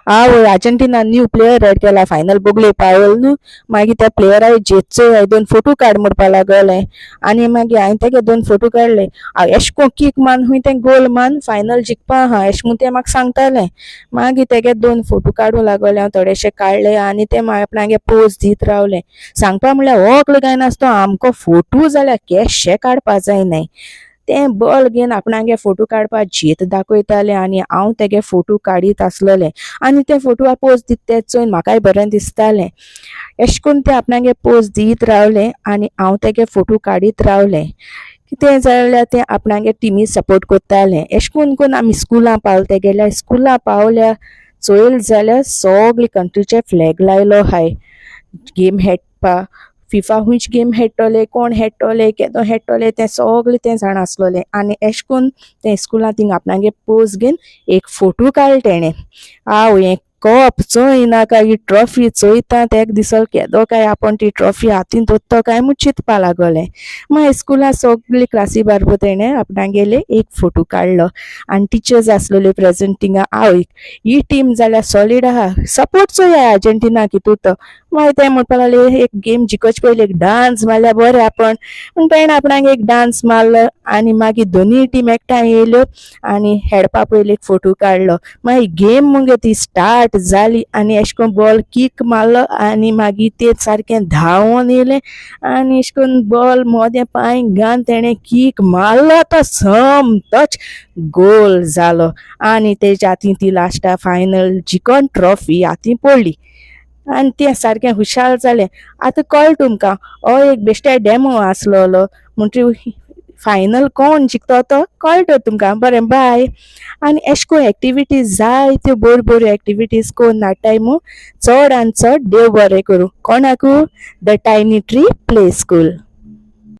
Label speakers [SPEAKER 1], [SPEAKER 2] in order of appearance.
[SPEAKER 1] आवय Argentina new player add केला final Bogle पावल न्हू मागीर त्या प्लेयरा जेतचो हांवें 2 फोटो काड म्हणपा लागले आनी मागीर हांवें तेगे 2 फोटो काडले एशको किक मान हूंय तें गोल मान फायनल जिखपा आहा एश म्हूण तें म्हाका सांगतालें मागीर तेगे 2 फोटो काडूं लागले हांव थोडेशे काडले आनी ते आपणागे पोज दीत रावले सांगपा म्हणल्यार होकलो काय नासतो आमको फोटो जाल्यार केशे काडपा जायनाय तें बॉल घेवन आपणागे फोटो काडपा जीत दाखयतालें आनी हांव तेगे फोटो काडीत आसलोलें आनी ते फोटो पोज दीत ते चोयन म्हाकाय बरें दिसतालें एश कोन्न ते आपणागे पोज दीत रावले आनी हांव तेगे फोटो काडीत रावलें कितें जाल्यार ते आपणागे टिमी सपोर्ट कोत्ताले एश कोन्न कोन्न आमी स्कुलां पावले गेल्यार स्कुलां पावल्यार चोयल जाल्यार सोगले कंट्रीचे फ्लॅग लायलो हाय गेम हेडपा फिफा हुंयच गेम हेडटले कोण हेडटले केदो हेडटले ते सगळे ते जाण आसलोले आनी एश कोन्न ते स्कुलां थिंग आपणागे पोज घेवन एक फोटो काडले तेणें हें कप चोय नाका ही ट्रॉफी चोयता तेक दिसल केदो काय आपण ती ट्रॉफी हातीन दवरतो काय म्हूण चिंतपा लागोलें मागीर स्कुलां सगळी क्लासी बारबो तेणें आपणागेले एक फोटो काडलो आनी टिचर्स आसलोल्यो प्रेजेंटिंगा ही टीम जाल्यार सॉलीड आहा सपोर्ट चोया अर्जेंटिनाक हितूर मागीर ते म्हणपा लागले एक गेम जिकोच पयलीं एक डान्स मारल्यार बरें आपण पूण तेणें आपणाक एक डान्स मारलो आनी मागीर दोनूय टीम एकठांय येयल्यो आनी हेडपा पयलीं एक फोटो काडलो मागीर गेम मुगे ती स्टार्ट जाली आनी एश कोन्न बॉल किक मारलो आनी मागीर ते सारकें धांवोन येयलें आनी एश कोन्न बॉल मोदें पांय घालन तेणें किक मारलो तो समतोच गोल जालो आनी तेज्या हातीन ती लास्टा फायनल जिकोन ट्रॉफी हातीन पडली आनी तें सारकें हुशाल जालें आतां कळ्ळें तुमकां हो एक बेश्टे डेमो आसलोलो म्हणटरी फायनल कोण जिखतो तो कळटो तुमकां बरें बाय आनी एश कोन्न एक्टिविटीज जायत्यो बऱ्यो बऱ्यो एक्टिविटीज कोन्न नाटाय मू चड आनी चड देव बरें करूं कोणाकू the tiny tree play school